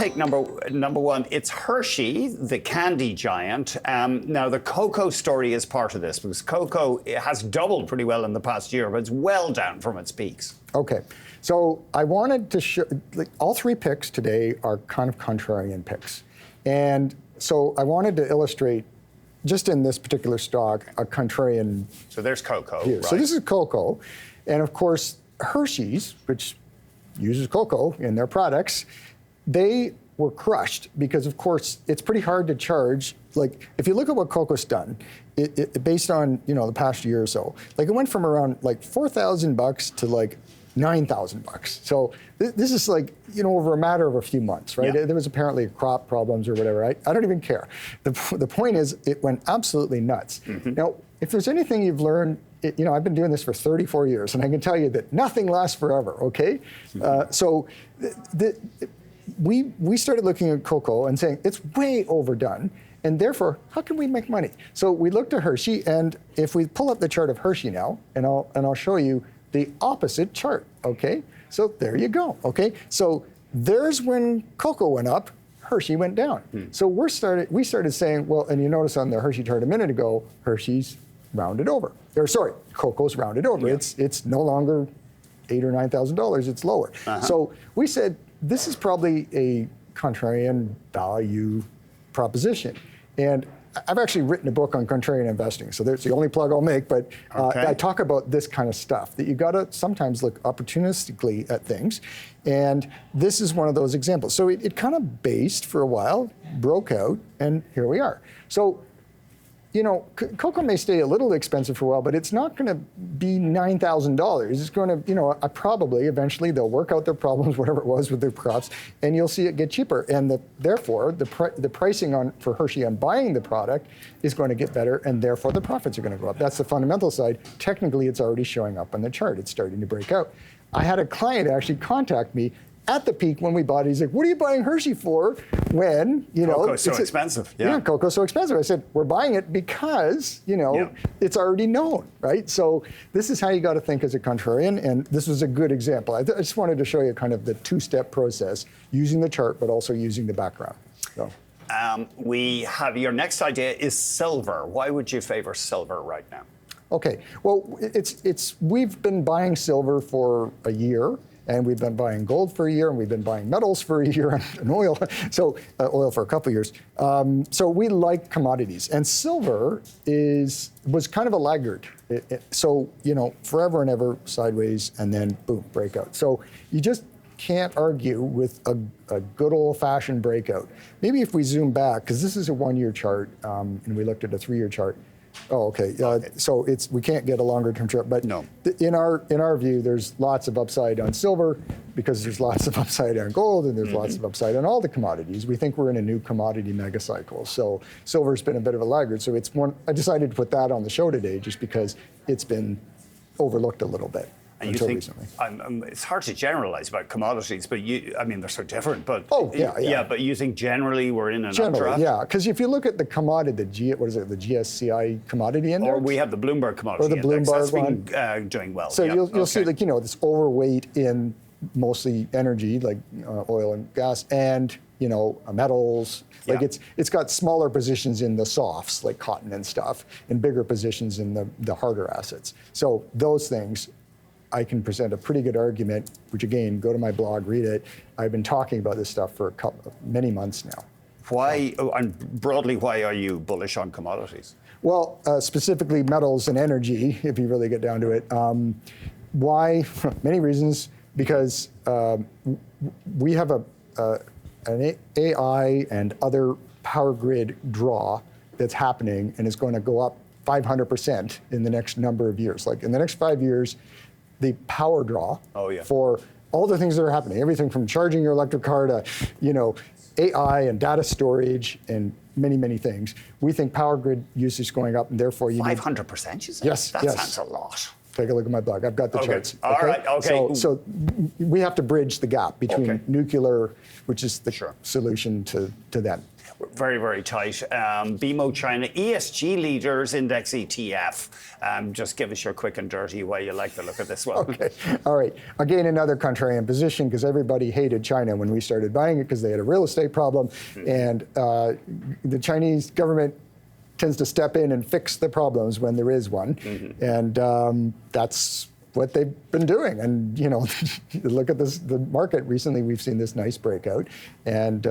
take number one. It's Hershey, the candy giant. Now, the cocoa story is part of this because cocoa has doubled pretty well in the past year, but it's well down from its peaks. Okay, so I wanted to show, all three picks today are kind of contrarian picks. And so I wanted to illustrate, just in this particular stock, a contrarian. So there's cocoa. Right? So this is cocoa. And of course, Hershey's, which uses cocoa in their products, they were crushed because, of course, it's pretty hard to charge. Like, if you look at what cocoa's done, it based on, the past year or so, like it went from around like $4,000 to like $9,000. So this is like, over a matter of a few months, right? Yeah. There was apparently crop problems or whatever. I don't even care. The point is, it went absolutely nuts. Mm-hmm. Now, if there's anything you've learned, I've been doing this for 34 years, and I can tell you that nothing lasts forever, okay? Mm-hmm. So we started looking at cocoa and saying, it's way overdone, and therefore, how can we make money? So we looked at Hershey, and if we pull up the chart of Hershey now, and I'll show you the opposite chart, okay? So there you go, okay? So there's when cocoa went up, Hershey went down. So we started saying, well, and you notice on the Hershey chart a minute ago, Hershey's rounded over. Cocoa's rounded over. Yeah. It's no longer $8,000 or $9,000, it's lower. Uh-huh. So we said, this is probably a contrarian value proposition. And I've actually written a book on contrarian investing, so that's the only plug I'll make, but I talk about this kind of stuff, that you gotta sometimes look opportunistically at things, and this is one of those examples. So it kind of based for a while, broke out, and here we are. So, cocoa may stay a little expensive for a while, but it's not gonna be $9,000. It's gonna, probably eventually they'll work out their problems, whatever it was with their crops, and you'll see it get cheaper. And therefore, the pricing for Hershey on buying the product is going to get better, and therefore the profits are gonna go up. That's the fundamental side. Technically, it's already showing up on the chart. It's starting to break out. I had a client actually contact me at the peak when we bought it. He's like, what are you buying Hershey for when, Cocoa's so expensive. Yeah, cocoa's so expensive. I said, we're buying it because, it's already known, right? So this is how you got to think as a contrarian, and this was a good example. I just wanted to show you kind of the two-step process, using the chart, but also using the background. So. We have your next idea is silver. Why would you favor silver right now? Okay, well, we've been buying silver for a year. And we've been buying gold for a year, and we've been buying metals for a year, and oil. So oil for a couple of years. So we like commodities, and silver was kind of a laggard. So forever and ever sideways, and then boom, breakout. So you just can't argue with a good old-fashioned breakout. Maybe if we zoom back, because this is a one-year chart, and we looked at a three-year chart. Oh, okay. So we can't get a longer-term chart, but no. In our view, there's lots of upside on silver because there's lots of upside on gold, and there's lots of upside on all the commodities. We think we're in a new commodity mega cycle. So silver's been a bit of a laggard. So I decided to put that on the show today just because it's been overlooked a little bit. And you think it's hard to generalize about commodities, but they're so different. But but you think generally we're in an updraft? Yeah, because if you look at the commodity, the GSCI commodity index, or we have the Bloomberg commodity or the index. Bloomberg That's been doing well. So you'll see this overweight in mostly energy, like oil and gas, and metals. Like it's got smaller positions in the softs, like cotton and stuff, and bigger positions in the harder assets. So those things, I can present a pretty good argument, which again, go to my blog, read it. I've been talking about this stuff for many months now. Why, and broadly, why are you bullish on commodities? Well, specifically metals and energy, if you really get down to it. Why? Many reasons. Because we have an AI and other power grid draw that's happening, and it's going to go up 500% in the next number of years. Like in the next 5 years, the power draw for all the things that are happening, everything from charging your electric car to, AI and data storage and many, many things. We think power grid usage is going up, and therefore you 500%, you say? Yes, That sounds a lot. Take a look at my blog. I've got the charts. All right, okay. So we have to bridge the gap between nuclear, which is the solution, to them. Very, very tight. BMO China, ESG leaders, index ETF. Just give us your quick and dirty why you like the look of this one. Okay, all right. Again, another contrarian position because everybody hated China when we started buying it because they had a real estate problem. And the Chinese government tends to step in and fix the problems when there is one. And that's what they've been doing. And, you know, look at this, the market recently, we've seen this nice breakout. And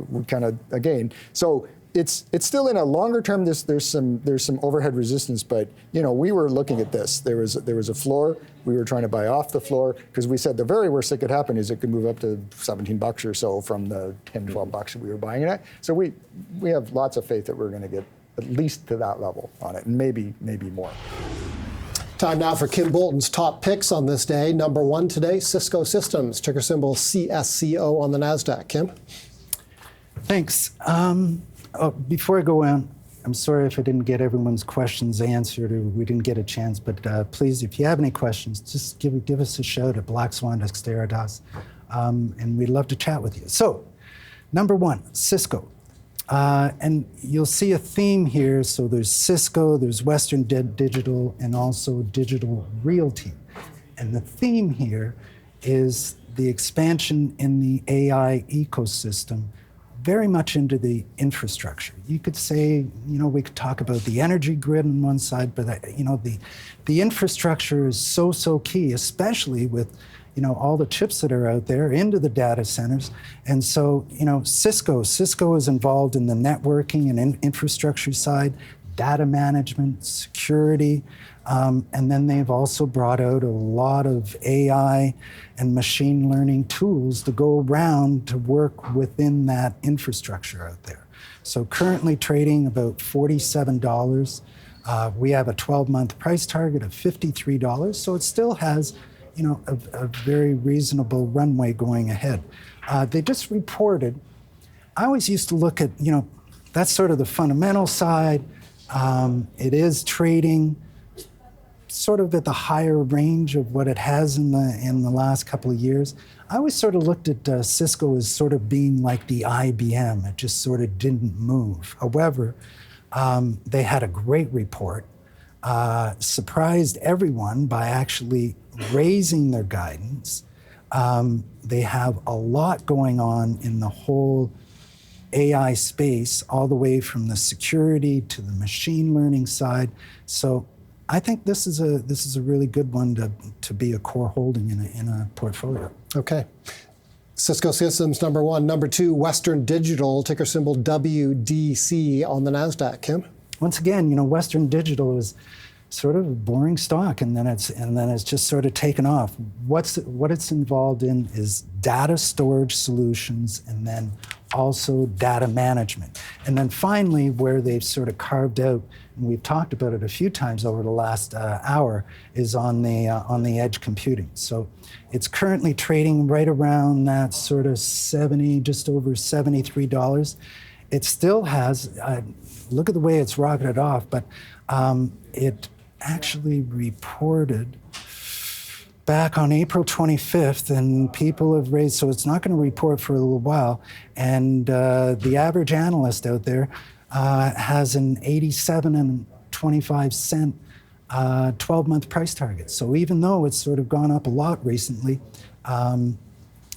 we kind of, again, so it's still in a longer term, there's some overhead resistance, but, you know, we were looking at this. There was a floor. We were trying to buy off the floor because we said the very worst that could happen is it could move up to $17 or so from the 10, 12 bucks that we were buying it at. So we have lots of faith that we're going to get at least to that level on it, and maybe more. Time now for Kim Bolton's top picks on this day. Number 1 today, Cisco Systems, ticker symbol CSCO on the NASDAQ. Kim? Thanks. Before I go on, I'm sorry if I didn't get everyone's questions answered or we didn't get a chance, but please, if you have any questions, just give us a shout at Black Swan Dexteritas, and we'd love to chat with you. So, number 1, Cisco. And you'll see a theme here. So there's Cisco, there's Western Digital, and also Digital Realty. And the theme here is the expansion in the AI ecosystem, very much into the infrastructure. You could say, you know, we could talk about the energy grid on one side, but you know, the infrastructure is so key, especially with, you know, all the chips that are out there into the data centers. And so, you know, Cisco is involved in the networking and infrastructure side, data management, security, and then they've also brought out a lot of AI and machine learning tools to go around to work within that infrastructure out there. So currently trading about $47. We have a 12-month price target of $53, so it still has, you know, a very reasonable runway going ahead. They just reported. I always used to look at, you know, that's sort of the fundamental side. It is trading sort of at the higher range of what it has in the last couple of years. I always sort of looked at Cisco as sort of being like the IBM. It just sort of didn't move. However, they had a great report, surprised everyone by actually raising their guidance. They have a lot going on in the whole AI space, all the way from the security to the machine learning side. So I think this is a really good one to be a core holding in a portfolio. Okay. Cisco Systems, number 1. Number 2, Western Digital, ticker symbol WDC on the NASDAQ. Kim? Once again, you know, Western Digital is sort of a boring stock, and then it's just sort of taken off. What it's involved in is data storage solutions, and then also data management. And then finally, where they've sort of carved out, and we've talked about it a few times over the last hour, is on the edge computing. So it's currently trading right around that sort of just over $73. It still has, look at the way it's rocketed off, but it actually reported back on April 25th, and people have raised, so it's not going to report for a little while. And the average analyst out there has an 87.25 cent 12-month price target. So even though it's sort of gone up a lot recently,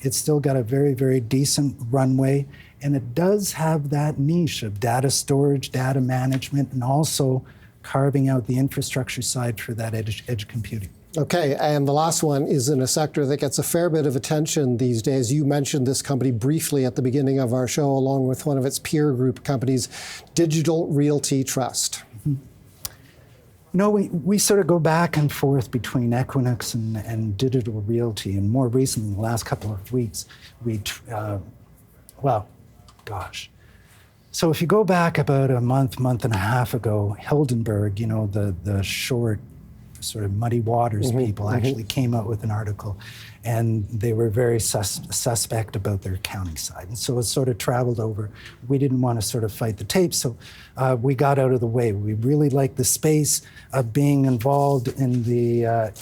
it's still got a very, very decent runway. And it does have that niche of data storage, data management, and also carving out the infrastructure side for that edge computing. Okay, and the last one is in a sector that gets a fair bit of attention these days. You mentioned this company briefly at the beginning of our show, along with one of its peer group companies, Digital Realty Trust. Mm-hmm. You know, we sort of go back and forth between Equinix and Digital Realty, and more recently, in the last couple of weeks, So if you go back about a month and a half ago, Hildenberg, you know, the short sort of muddy waters people actually came out with an article, and they were very suspect about their accounting side. And so it sort of traveled over. We didn't want to sort of fight the tape, so we got out of the way. We really like the space of being involved in the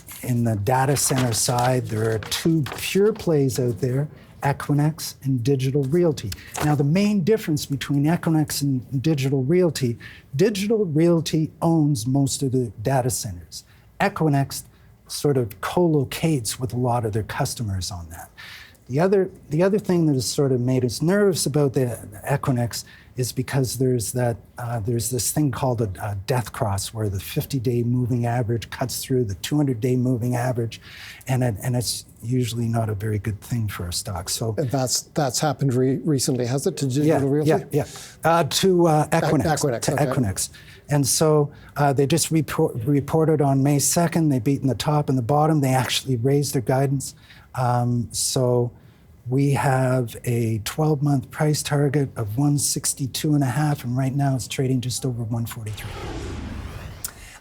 data center side. There are 2 pure plays out there, Equinix, and Digital Realty. Now, the main difference between Equinix and Digital Realty owns most of the data centers. Equinix sort of co-locates with a lot of their customers on that. The other thing that has sort of made us nervous about the Equinix is because there's this thing called a death cross, where the 50-day moving average cuts through the 200-day moving average, and it's usually not a very good thing for a stock. So And that's happened recently, has it, to Digital Realty? Yeah. To Equinix. Okay. Equinix. And so they just reported on May 2nd. They beat in the top and the bottom. They actually raised their guidance. So we have a 12-month price target of 162.5, and right now it's trading just over 143.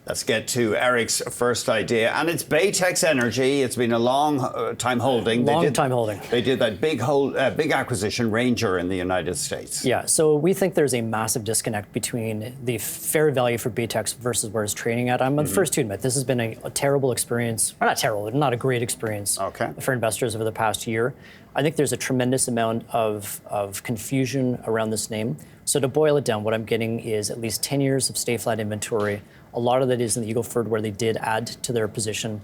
Let's get to Eric's first idea, and it's Betex Energy. It's been a long time holding. They did that big acquisition, Ranger, in the United States. Yeah, so we think there's a massive disconnect between the fair value for Betex versus where it's trading at. I'm the first to admit this has been a terrible experience, or not terrible, but not a great experience for investors over the past year. I think there's a tremendous amount of confusion around this name. So to boil it down, what I'm getting is at least 10 years of stay flat inventory. A lot of that is in the Eagle Ford, where they did add to their position.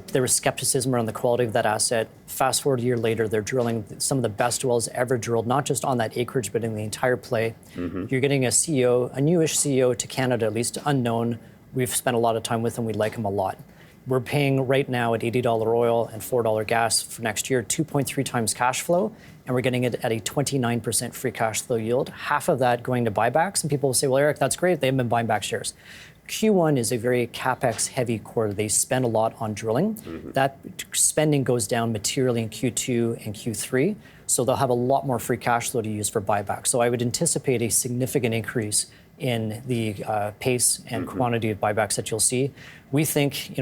There was skepticism around the quality of that asset. Fast forward a year later, they're drilling some of the best wells ever drilled, not just on that acreage, but in the entire play. You're getting a CEO, a newish CEO to Canada, at least unknown. We've spent a lot of time with him. We like him a lot. We're paying right now at $80 oil and $4 gas for next year, 2.3 times cash flow, and we're getting it at a 29% free cash flow yield, half of that going to buybacks. And people will say, well, Eric, that's great. They haven't been buying back shares. Q1 is a very CapEx heavy quarter. They spend a lot on drilling. That spending goes down materially in Q2 and Q3. So they'll have a lot more free cash flow to use for buybacks. So I would anticipate a significant increase in the pace and quantity of buybacks that you'll see. We think,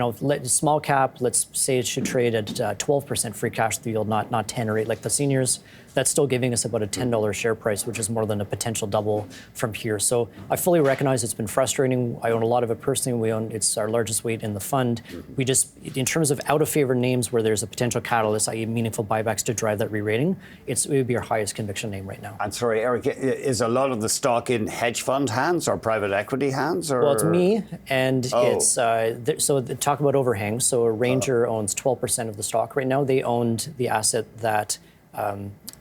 small cap, let's say it should trade at 12% free cash flow yield, not 10 or 8 like the seniors. That's still giving us about a $10 share price, which is more than a potential double from here. So I fully recognize it's been frustrating. I own a lot of it personally. It's our largest weight in the fund. We just, in terms of out of favor names where there's a potential catalyst, i.e. meaningful buybacks to drive that re-rating, it would be our highest conviction name right now. And sorry, Eric, is a lot of the stock in hedge fund hands or private equity hands? Or? Well, it's me, and it's talk about overhang. So Ranger owns 12% of the stock right now. They owned the asset that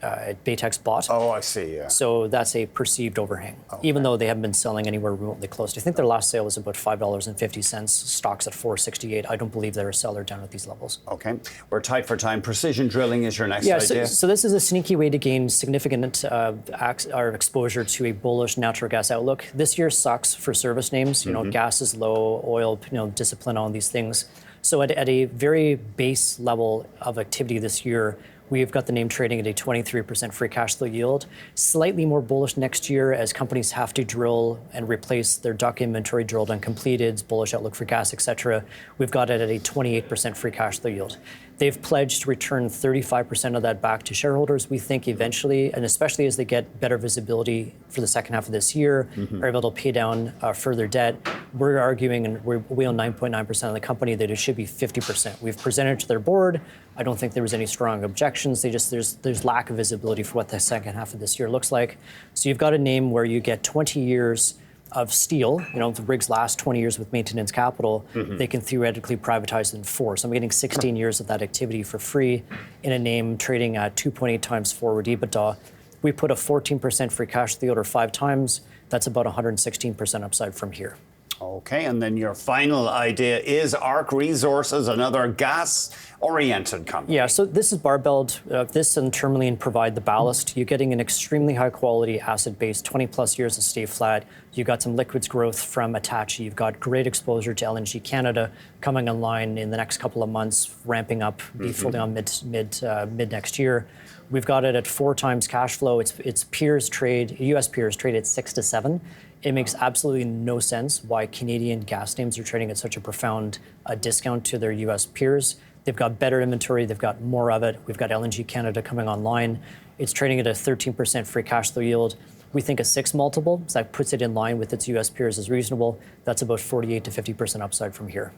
Betex bought. Oh, I see, yeah. So that's a perceived overhang, even though they haven't been selling anywhere remotely close. I think their last sale was about $5.50. Stock's at $4.68. I don't believe they're a seller down at these levels. Okay. We're tight for time. Precision drilling is your next idea. So this is a sneaky way to gain significant our exposure to a bullish natural gas outlook. This year sucks for service names. Gas is low, oil, discipline on these things. So at a very base level of activity this year, we've got the name trading at a 23% free cash flow yield. Slightly more bullish next year as companies have to drill and replace their DUC inventory, drilled and completed, bullish outlook for gas, et cetera. We've got it at a 28% free cash flow yield. They've pledged to return 35% of that back to shareholders. We think eventually, and especially as they get better visibility for the second half of this year, are able to pay down further debt. We're arguing, and we own 9.9% of the company, that it should be 50%. We've presented it to their board. I don't think there was any strong objections. There's lack of visibility for what the second half of this year looks like. So you've got a name where you get 20 years of steel. If the rigs last 20 years with maintenance capital, they can theoretically privatize it in 4. So I'm getting 16 years of that activity for free in a name trading at 2.8 times forward EBITDA. We put a 14% free cash flow yield, or 5 times. That's about 116% upside from here. Okay, and then your final idea is ARC Resources, another gas-oriented company. Yeah, so this is barbelled. This and Tourmaline provide the ballast. You're getting an extremely high-quality asset base, 20-plus years of stay flat. You've got some liquids growth from Attachie. You've got great exposure to LNG Canada coming online in the next couple of months, ramping up, be fully on mid next year. We've got it at 4 times cash flow. Its peers trade, U.S. peers trade at 6 to 7. It makes absolutely no sense why Canadian gas names are trading at such a profound discount to their U.S. peers. They've got better inventory. They've got more of it. We've got LNG Canada coming online. It's trading at a 13% free cash flow yield. We think a 6 multiple, so that puts it in line with its U.S. peers, is reasonable. That's about 48 to 50% upside from here.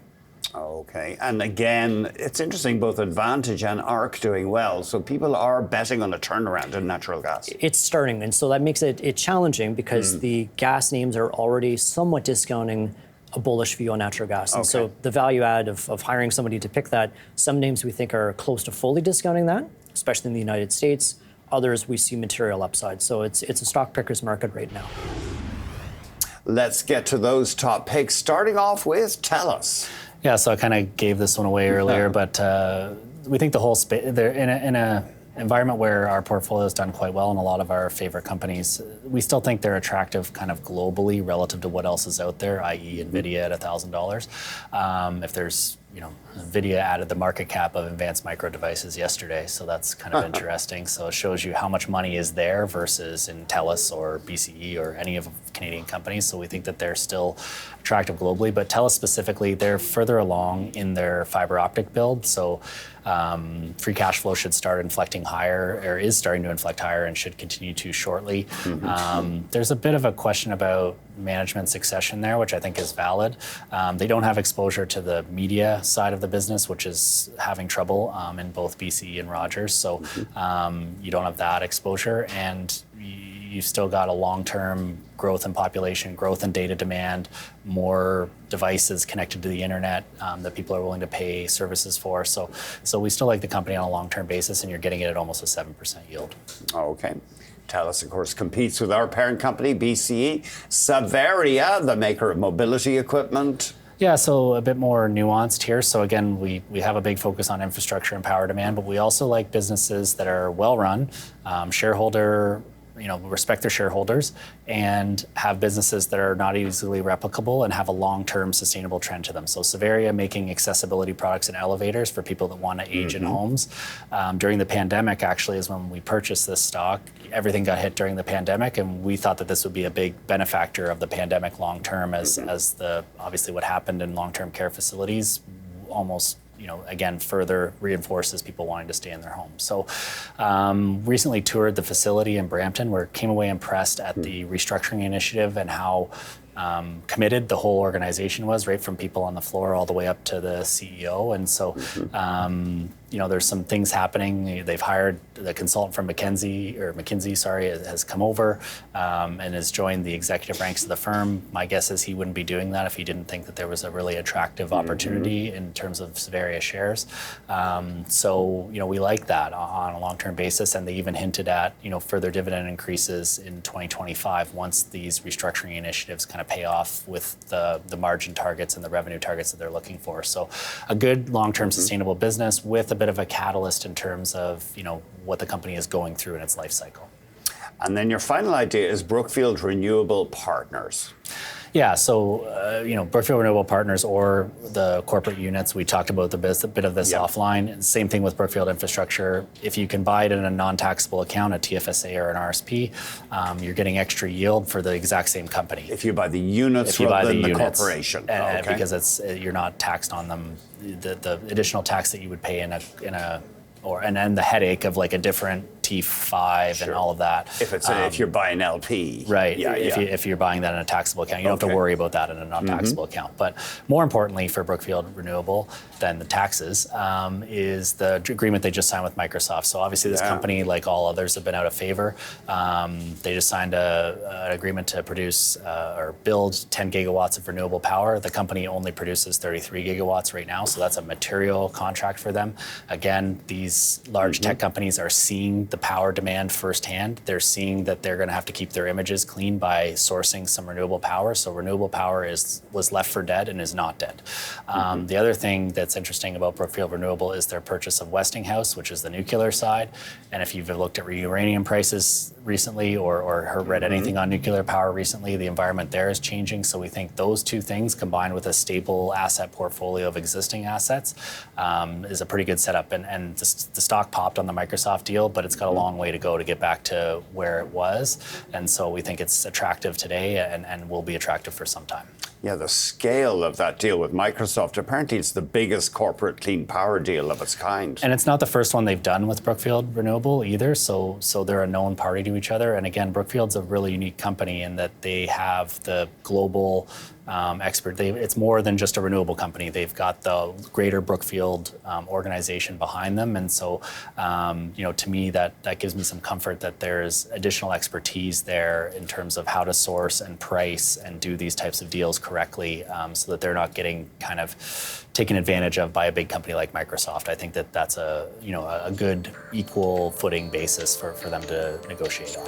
Okay, and again, it's interesting, both Advantage and ARC doing well, so people are betting on a turnaround in natural gas. It's starting, and so that makes it challenging because the gas names are already somewhat discounting a bullish view on natural gas. And so the value add of hiring somebody to pick that, some names we think are close to fully discounting that, especially in the United States. Others we see material upside. So it's a stock picker's market right now. Let's get to those top picks, starting off with Telus. Yeah, so I kind of gave this one away earlier, but we think the whole space, in a environment where our portfolio has done quite well and a lot of our favorite companies, we still think they're attractive kind of globally relative to what else is out there, i.e. NVIDIA at $1,000. If there's, NVIDIA added the market cap of advanced micro devices yesterday, so that's kind of interesting. So it shows you how much money is there versus in Telus or BCE or any of the Canadian companies. So we think that they're still attractive globally, but Telus specifically, they're further along in their fiber optic build. So free cash flow should start inflecting higher, or is starting to inflect higher and should continue to shortly. There's a bit of a question about management succession there, which I think is valid. They don't have exposure to the media side of the business, which is having trouble in both BCE and Rogers. So you don't have that exposure, and you've still got a long-term growth in population, growth in data demand, more devices connected to the internet that people are willing to pay services for. So we still like the company on a long-term basis, and you're getting it at almost a 7% yield. Okay. Telus, of course, competes with our parent company, BCE. Searia, the maker of mobility equipment. Yeah, so a bit more nuanced here. So again, we have a big focus on infrastructure and power demand, but we also like businesses that are well-run, respect their shareholders, and have businesses that are not easily replicable and have a long-term sustainable trend to them. So Searia making accessibility products and elevators for people that want to age in homes. During the pandemic, actually, is when we purchased this stock. Everything got hit during the pandemic, and we thought that this would be a big benefactor of the pandemic long-term as obviously what happened in long-term care facilities almost again, further reinforces people wanting to stay in their homes. So recently toured the facility in Brampton, where came away impressed at the restructuring initiative and how committed the whole organization was, right from people on the floor all the way up to the CEO. And so, there's some things happening. They've hired the consultant from McKinsey, has come over and has joined the executive ranks of the firm. My guess is he wouldn't be doing that if he didn't think that there was a really attractive opportunity in terms of Searia shares. We like that on a long-term basis, and they even hinted at further dividend increases in 2025 once these restructuring initiatives kind of pay off with the margin targets and the revenue targets that they're looking for. So a good long-term sustainable business with a bit of a catalyst in terms of what the company is going through in its life cycle. And then your final idea is Brookfield Renewable Partners. Yeah, so Brookfield Renewable Partners or the corporate units, we talked about a bit of this offline. Same thing with Brookfield Infrastructure. If you can buy it in a non-taxable account, a TFSA or an RSP, you're getting extra yield for the exact same company. If you buy the units rather than the corporation. Because you're not taxed on them. The additional tax that you would pay and then the headache of like a different T5 and all of that. If you're buying LP. Right. If you're buying that in a taxable account, you don't have to worry about that in a non-taxable account. But more importantly for Brookfield Renewable than the taxes is the agreement they just signed with Microsoft. So obviously this company, like all others, have been out of favor. They just signed an agreement to produce or build 10 gigawatts of renewable power. The company only produces 33 gigawatts right now, so that's a material contract for them. Again, these large tech companies are seeing the power demand firsthand. They're seeing that they're going to have to keep their images clean by sourcing some renewable power. So renewable power was left for dead and is not dead. The other thing that's interesting about Brookfield Renewable is their purchase of Westinghouse, which is the nuclear side. And if you've looked at uranium prices recently or read anything on nuclear power recently, the environment there is changing. So we think those two things combined with a stable asset portfolio of existing assets is a pretty good setup. And the stock popped on the Microsoft deal, but it's got a long way to go to get back to where it was. And so we think it's attractive today and will be attractive for some time. Yeah, the scale of that deal with Microsoft, apparently it's the biggest corporate clean power deal of its kind. And it's not the first one they've done with Brookfield Renewable either, so they're a known party to each other. And again, Brookfield's a really unique company in that they have the global It's more than just a renewable company. They've got the greater Brookfield organization behind them, and so to me that gives me some comfort that there's additional expertise there in terms of how to source and price and do these types of deals correctly, so that they're not getting kind of taken advantage of by a big company like Microsoft. I think that that's a good equal footing basis for them to negotiate on.